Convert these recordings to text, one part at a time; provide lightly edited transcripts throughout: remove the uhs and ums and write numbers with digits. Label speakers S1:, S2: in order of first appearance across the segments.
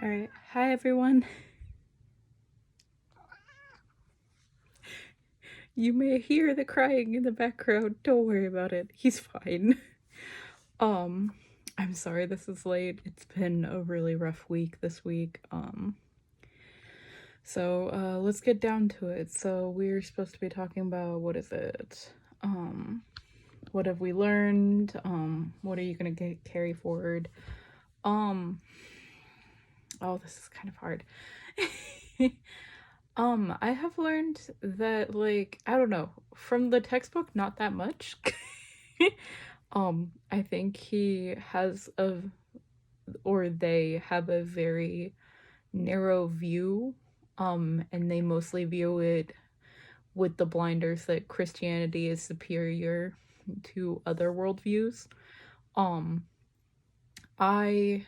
S1: Alright, hi everyone. You may hear the crying in the background. Don't worry about it. He's fine. Um, I'm sorry this is late. It's been a really rough week this week. So let's get down to it. So we're supposed to be talking about what is it? What have we learned? What are you gonna carry forward? Um, oh, this is kind of hard. I have learned that, like, I don't know, from the textbook, not that much. I think he has or they have a very narrow view, and they mostly view it with the blinders that Christianity is superior to other worldviews. Um, I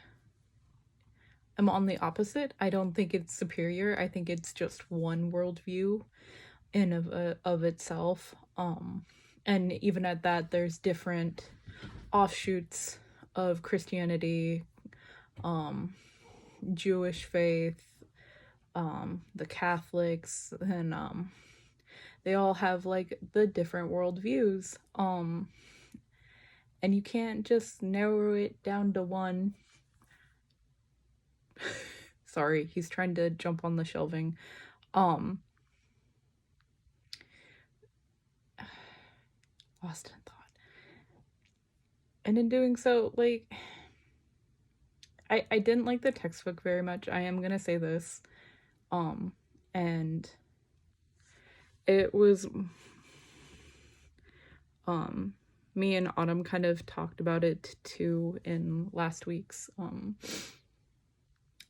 S1: am on the opposite. I don't think it's superior. I think it's just one worldview in of itself. And even at that, there's different offshoots of Christianity, Jewish faith, the Catholics, and they all have like the different worldviews. And you can't just narrow it down to one. Sorry, he's trying to jump on the shelving. Lost in thought. And in doing so, like, I didn't like the textbook very much. I am gonna say this. And it was me and Autumn kind of talked about it too in last week's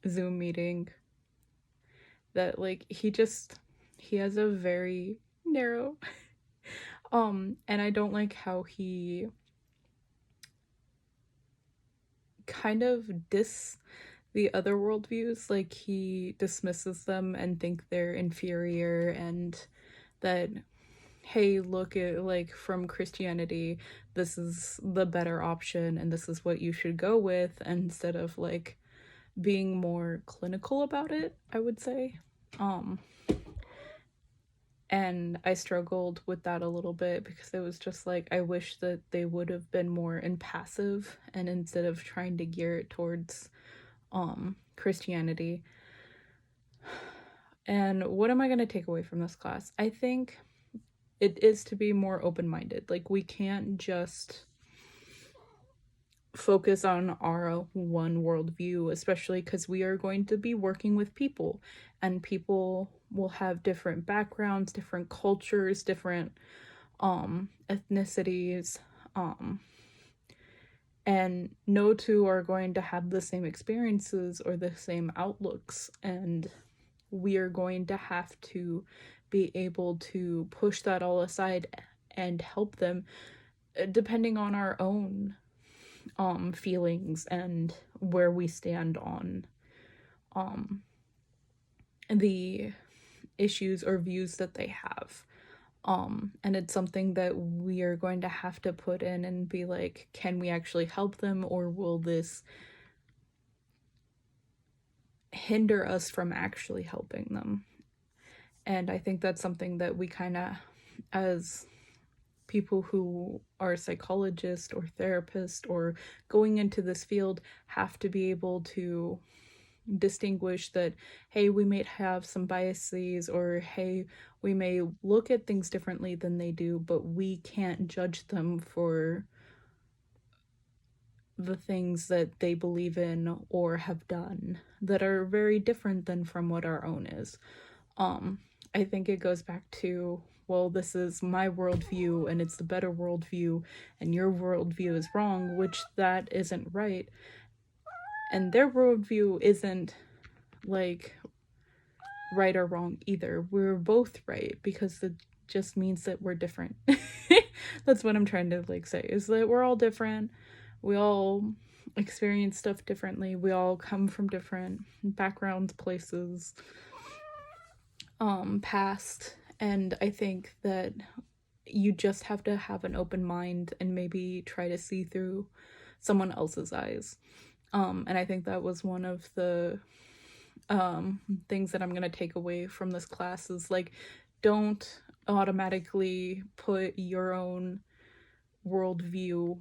S1: Zoom meeting, that like he has a very narrow and I don't like how he kind of the other worldviews. Like, he dismisses them and think they're inferior, and that, hey, look at, like, from Christianity, this is the better option and this is what you should go with, instead of like being more clinical about it, I would say. And I struggled with that a little bit, because it was just like, I wish that they would have been more impassive, and instead of trying to gear it towards Christianity. And what am I going to take away from this class? I think it is to be more open-minded. Like, we can't just focus on our one worldview, especially because we are going to be working with people, and people will have different backgrounds, different cultures, different ethnicities, and no two are going to have the same experiences or the same outlooks, and we are going to have to be able to push that all aside and help them, depending on our own feelings and where we stand on the issues or views that they have. And it's something that we are going to have to put in and be like, can we actually help them, or will this hinder us from actually helping them? And I think that's something that we kind of, as people who are psychologists or therapists or going into this field, have to be able to distinguish that, hey, we may have some biases, or hey, we may look at things differently than they do, but we can't judge them for the things that they believe in or have done that are very different than from what our own is. I think it goes back to, well, this is my worldview and it's the better worldview, and your worldview is wrong, which that isn't right. And their worldview isn't like right or wrong either. We're both right, because it just means that we're different. That's what I'm trying to like say, is that we're all different. We all experience stuff differently. We all come from different backgrounds, places, past. And I think that you just have to have an open mind and maybe try to see through someone else's eyes. And I think that was one of the things that I'm gonna take away from this class is like, don't automatically put your own worldview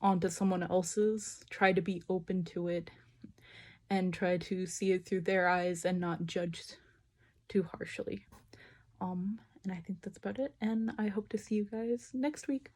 S1: onto someone else's. Try to be open to it and try to see it through their eyes and not judge too harshly. And I think that's about it, and I hope to see you guys next week.